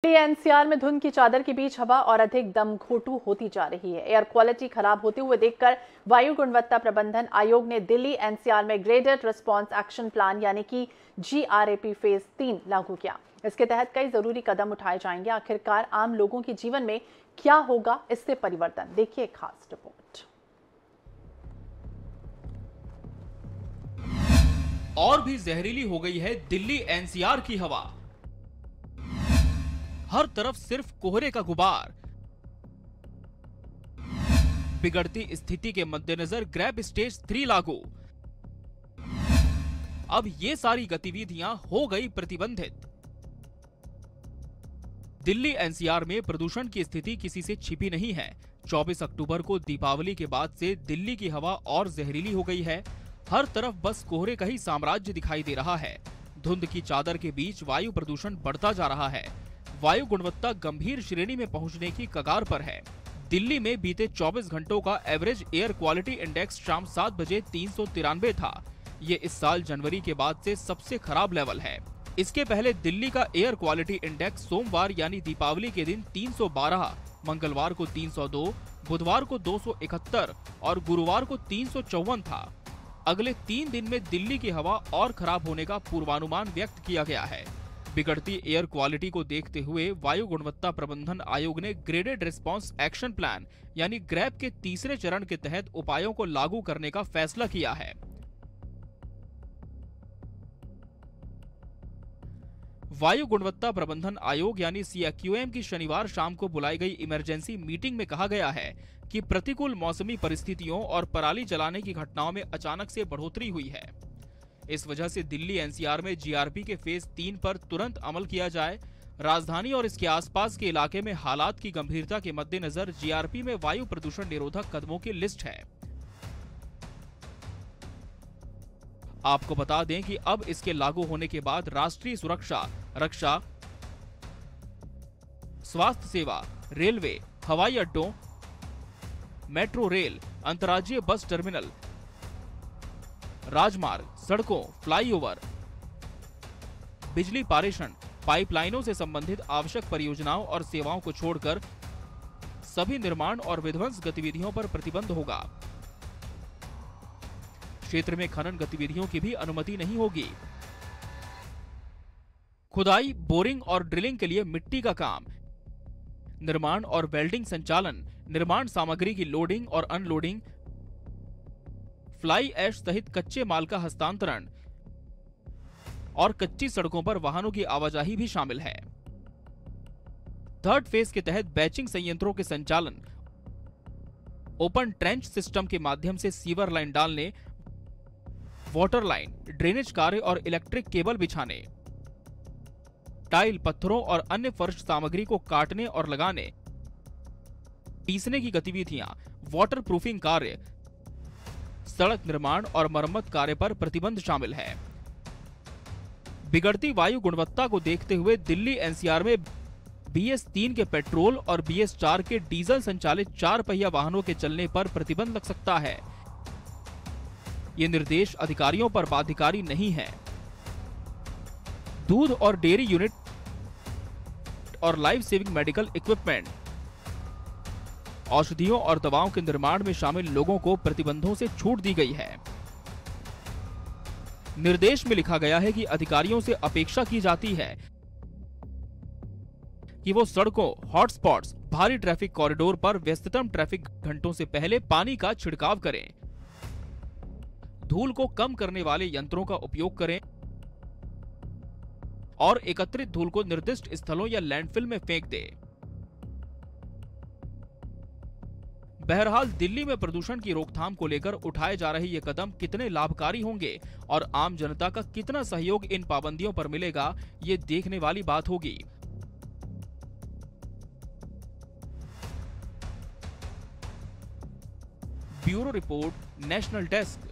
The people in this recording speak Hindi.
एनसीआर में धुंध की चादर के बीच हवा और अधिक दमघोटू होती जा रही है। एयर क्वालिटी खराब होते हुए देखकर वायु गुणवत्ता प्रबंधन आयोग ने दिल्ली एनसीआर में ग्रेडेड रिस्पांस एक्शन प्लान यानी कि GRAP फेज 3 लागू किया। इसके तहत कई जरूरी कदम उठाए जाएंगे। आखिरकार आम लोगों के जीवन में क्या होगा इससे परिवर्तन, देखिए खास रिपोर्ट। और भी जहरीली हो गई है दिल्ली एनसीआर की हवा। हर तरफ सिर्फ कोहरे का गुबार। बिगड़ती स्थिति के मद्देनजर ग्रैप स्टेज 3 लागू। अब ये सारी गतिविधियां हो गई प्रतिबंधित। दिल्ली एनसीआर में प्रदूषण की स्थिति किसी से छिपी नहीं है। 24 अक्टूबर को दीपावली के बाद से दिल्ली की हवा और जहरीली हो गई है। हर तरफ बस कोहरे का ही साम्राज्य दिखाई दे रहा है। धुंध की चादर के बीच वायु प्रदूषण बढ़ता जा रहा है। वायु गुणवत्ता गंभीर श्रेणी में पहुंचने की कगार पर है। दिल्ली में बीते 24 घंटों का एवरेज एयर क्वालिटी इंडेक्स शाम 7 बजे 393 था। ये इस साल जनवरी के बाद से सबसे खराब लेवल है। इसके पहले दिल्ली का एयर क्वालिटी इंडेक्स सोमवार यानी दीपावली के दिन 312, मंगलवार को 302, बुधवार को 271 और गुरुवार को 354 था। अगले 3 दिन में दिल्ली की हवा और खराब होने का पूर्वानुमान व्यक्त किया गया है। बिगड़ती एयर क्वालिटी को देखते हुए वायु गुणवत्ता प्रबंधन आयोग ने ग्रेडेड रिस्पांस एक्शन प्लान यानी ग्रैप के तीसरे चरण के तहत उपायों को लागू करने का फैसला किया है। वायु गुणवत्ता प्रबंधन आयोग यानी CAQM की शनिवार शाम को बुलाई गई इमरजेंसी मीटिंग में कहा गया है कि प्रतिकूल मौसमी परिस्थितियों और पराली जलाने की घटनाओं में अचानक से बढ़ोतरी हुई है। इस वजह से दिल्ली एनसीआर में GRP के फेज 3 पर तुरंत अमल किया जाए। राजधानी और इसके आसपास के इलाके में हालात की गंभीरता के मद्देनजर GRP में वायु प्रदूषण निरोधक कदमों की लिस्ट है। आपको बता दें कि अब इसके लागू होने के बाद राष्ट्रीय सुरक्षा, रक्षा, स्वास्थ्य सेवा, रेलवे, हवाई अड्डों, मेट्रो रेल, अंतर्राज्यीय बस टर्मिनल, राजमार्ग, सड़कों, फ्लाईओवर, बिजली पारेषण, पाइपलाइनों से संबंधित आवश्यक परियोजनाओं और सेवाओं को छोड़कर सभी निर्माण और विध्वंस गतिविधियों पर प्रतिबंध होगा। क्षेत्र में खनन गतिविधियों की भी अनुमति नहीं होगी। खुदाई, बोरिंग और ड्रिलिंग के लिए मिट्टी का काम, निर्माण और वेल्डिंग संचालन, निर्माण सामग्री की लोडिंग और अनलोडिंग, फ्लाई ऐश सहित कच्चे माल का हस्तांतरण और कच्ची सड़कों पर वाहनों की आवाजाही भी शामिल है। थर्ड फेज के तहत बैचिंग संयंत्रों के संचालन, ओपन ट्रेंच सिस्टम के माध्यम से सीवर लाइन डालने, वाटर लाइन, ड्रेनेज कार्य और इलेक्ट्रिक केबल बिछाने, टाइल, पत्थरों और अन्य फर्श सामग्री को काटने और लगाने, पीसने की गतिविधियां, वाटर प्रूफिंग कार्य, सड़क निर्माण और मरम्मत कार्य पर प्रतिबंध शामिल है। बिगड़ती वायु गुणवत्ता को देखते हुए दिल्ली एनसीआर में BS3 के पेट्रोल और BS4 के डीजल संचालित 4 पहिया वाहनों के चलने पर प्रतिबंध लग सकता है। ये निर्देश अधिकारियों पर बाध्यकारी नहीं है। दूध और डेयरी यूनिट और लाइफ सेविंग मेडिकल इक्विपमेंट, औषधियों और दवाओं के निर्माण में शामिल लोगों को प्रतिबंधों से छूट दी गई है। निर्देश में लिखा गया है कि अधिकारियों से अपेक्षा की जाती है कि वो सड़कों, हॉटस्पॉट्स, भारी ट्रैफिक कॉरिडोर पर व्यस्ततम ट्रैफिक घंटों से पहले पानी का छिड़काव करें, धूल को कम करने वाले यंत्रों का उपयोग करें और एकत्रित धूल को निर्दिष्ट स्थलों या लैंडफिल में फेंक दें। बहरहाल दिल्ली में प्रदूषण की रोकथाम को लेकर उठाए जा रहे ये कदम कितने लाभकारी होंगे और आम जनता का कितना सहयोग इन पाबंदियों पर मिलेगा, ये देखने वाली बात होगी। Bureau report, national desk.